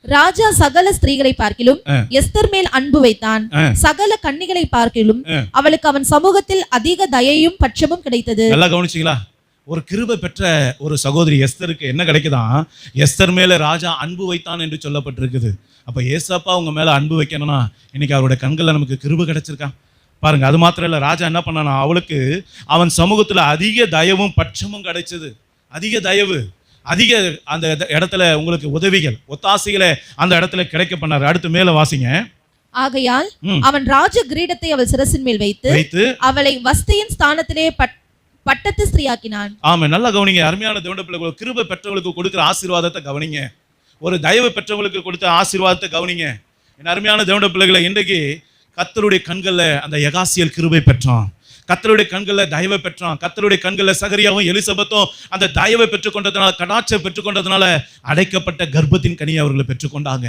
ராஜா சகல ஸ்திரீகளை பார்க்கிலும் எஸ்தர் மேல் அன்பு வைத்தான். சகல கன்னிகளை பார்க்கிலும் அவளுக்கு அவன் சமூகத்தில் அதிக தயையும் பட்சமும் கிடைத்தது. நல்லா கவனிச்சீங்களா? ஒரு கிருபை பெற்ற ஒரு சகோதரி எஸ்தருக்கு என்ன கிடைக்குதான்? எஸ்தர் மேல ராஜா அன்பு வைத்தான் என்று சொல்லப்பட்டிருக்குது. அப்ப ஏசப்பா உங்க மேல அன்பு வைக்கணும்னா இன்னைக்கு அவருடைய கண்கள்ல நமக்கு கிருபை கிடைச்சிருக்கான் பாருங்க. அது மாத்திரம் இல்ல, ராஜா என்ன பண்ணானா, அவளுக்கு அவன் சமூகத்துல அதிக தயவும் பட்சமும் கிடைச்சது. அதிக தயவு, அதிக அந்த இடத்துல உங்களுக்கு உதவிகள் ஒத்தாசைகளை அந்த இடத்துல கிடைக்க பண்ணாரு. அடுத்து மேல வாசிங்க. ஆகையால் அவன் ராஜ கிரீடத்தை அவள் சிரசின் மேல் வைத்து அவளை வஸ்தியின் ஸ்தானத்திலே பட்டத்து ஸ்திரீயாக்கினான். ஆமா, நல்லா கவனிங்க. அருமையான தேவனுடைய பிள்ளைகள், கிருபை பெற்றவங்களுக்கு கொடுக்கிற ஆசீர்வாதத்தை கவனிங்க. ஒரு தயவு பெற்றவங்களுக்கு கொடுத்த ஆசீர்வாதத்தை கவனிங்க. என் அருமையான தேவனுடைய பிள்ளைகளை, இன்றைக்கு கர்த்தருடைய கண்கள்ல அந்த யகாசியல் கிருபை பெற்றான். கர்த்தருடைய கண்கள்ல தயவை பெற்றான். கர்த்தருடைய கண்கள்ல சகரியாவும் எலிசபெத்தும் அந்த தயவை பெற்றுக்கொண்டதுனால, கடாட்சை பெற்றுக்கொண்டதுனால அடைக்கப்பட்ட கர்ப்பத்தின் கனியை அவர்களை பெற்றுக்கொண்டாங்க.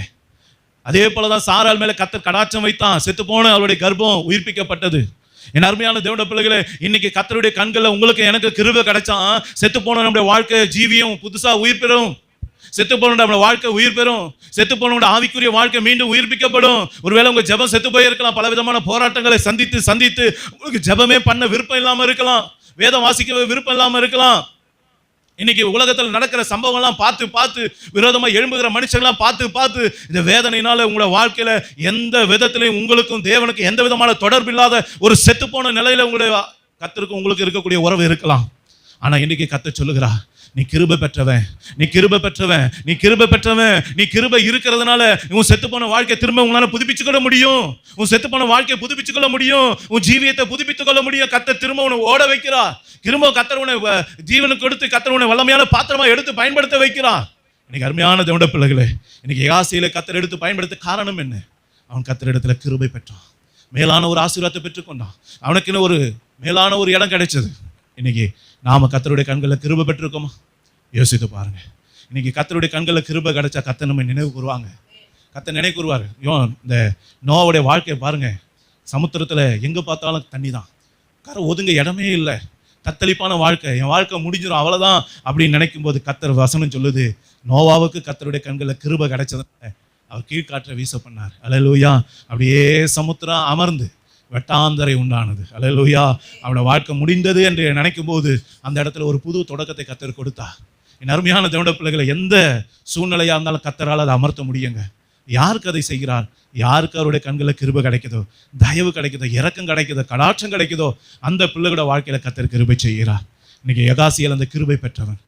அதே போலதான் சாராள் மேல கர்த்தர் கடாட்சம் வைத்தான். செத்து போன அவருடைய கர்ப்பம் உயிர்ப்பிக்கப்பட்டது. என் அருமையான தேவனுடைய பிள்ளைகளே, இன்னைக்கு கர்த்தருடைய கண்கள்ல உங்களுக்கு எனக்கு கிருபை கிடைச்சான். செத்து போன நம்முடைய வாழ்க்கை ஜீவியம் புதுசா உயிர் பெறும். செத்து போன நம்முடைய வாழ்க்கை உயிர் பெறும். செத்து போன ஆவிக்குரிய வாழ்க்கை மீண்டும் உயிர்ப்பிக்கப்படும். ஒருவேளை உங்க ஜெபம் செத்து போயிருக்கலாம். பல விதமான போராட்டங்களை சந்தித்து உங்களுக்கு ஜெபமே பண்ண விருப்பம் இல்லாம இருக்கலாம். வேதம் வாசிக்க விருப்பம் இல்லாம இருக்கலாம். இன்னைக்கு உலகத்தில் நடக்கிற சம்பவங்கள்லாம் பார்த்து விரோதமா எழும்புகிற மனுஷங்களாம் பார்த்து இந்த வேதனையினால உங்களோட வாழ்க்கையில எந்த விதத்திலையும் உங்களுக்கும் தேவனுக்கு எந்த விதமான தொடர்பு இல்லாத ஒரு செத்து போன நிலையில உங்களுடைய கர்த்தருக்கும் உங்களுக்கு இருக்கக்கூடிய உறவு இருக்கலாம். ஆனா இன்னைக்கு கர்த்தர் சொல்லுகிறா, நீ கிருபை பெற்றவன், நீ கிருபை பெற்றவன், நீ கிருபை பெற்றவன். நீ கிருபை இருக்கிறதுனால உன் செத்து போன வாழ்க்கை திரும்ப உங்களால புதுப்பிச்சுக்கொள்ள முடியும். உன் செத்து போன வாழ்க்கையை புதுப்பிச்சுக்கொள்ள முடியும். உன் ஜீவியத்தை புதுப்பித்துக் கொள்ள முடியும். கர்த்தர் திரும்ப உன்னை ஓட வைக்கிறா. திரும்ப கர்த்தர் உன்னை ஜீவனுக்கு கொடுத்து கர்த்தர் உன்னை வல்லமையான பாத்திரமா எடுத்து பயன்படுத்த வைக்கிறா. இன்னைக்கு அருமையான தேவனுடைய பிள்ளைகளே, இன்னைக்கு யகாசியில கர்த்தர் எடுத்து பயன்படுத்த காரணம் என்ன? அவன் கர்த்தர் இடத்துல கிருபை பெற்றான். மேலான ஒரு ஆசீர்வாதத்தை பெற்றுக்கொண்டான். அவனுக்குன்னு ஒரு மேலான ஒரு இடம் கிடைச்சது. இன்னைக்கு நாம கர்த்தருடைய கண்களில் கிருபை பெற்றிருக்கோமா? யோசித்து பாருங்க. இன்னைக்கு கர்த்தருடைய கண்களில் கிருபை கிடைச்சா கர்த்தர் நம்ம நினைவு கூறுவாங்க. கர்த்தர் நினைவு கூறுவார். இந்த நோவுடைய வாழ்க்கையை பாருங்க. சமுத்திரத்துல எங்க பார்த்தாலும் தண்ணி தான், கரை ஒதுங்க இடமே இல்லை, தத்தளிப்பான வாழ்க்கை. என் வாழ்க்கை முடிஞ்சிடும் அவ்வளவுதான் அப்படின்னு நினைக்கும் போது கர்த்தர் வசனம் சொல்லுது, நோவாவுக்கு கர்த்தருடைய கண்களில் கிருபை கிடைச்சதுனால அவர் கீழ்காற்றை வீச பண்ணார். அல்லேலூயா. அப்படியே சமுத்திரம் அமர்ந்து வெட்டாந்தரை உண்டானது. அல்லேலூயா. அவனோட வாழ்க்கை முடிந்தது என்று நினைக்கும் போது அந்த இடத்துல ஒரு புது தொடக்கத்தை கர்த்தர் கொடுத்தார். என் அருமையான தேவனுடைய பிள்ளைகளை, எந்த சூழ்நிலையா இருந்தாலும் கர்த்தரால் அதை அமர்த்த முடியுங்க. யாருக்கு அதை செய்கிறார்? யாருக்கு அவருடைய கண்களில் கிருபை கிடைக்குதோ, தயவு கிடைக்குதோ, இரக்கம் கிடைக்குதோ, கடாட்சம் கிடைக்குதோ, அந்த பிள்ளைகளோட வாழ்க்கையில கர்த்தர் கிருபை செய்கிறார். இன்னைக்கு யகாசியல் அந்த கிருபை பெற்றவன்.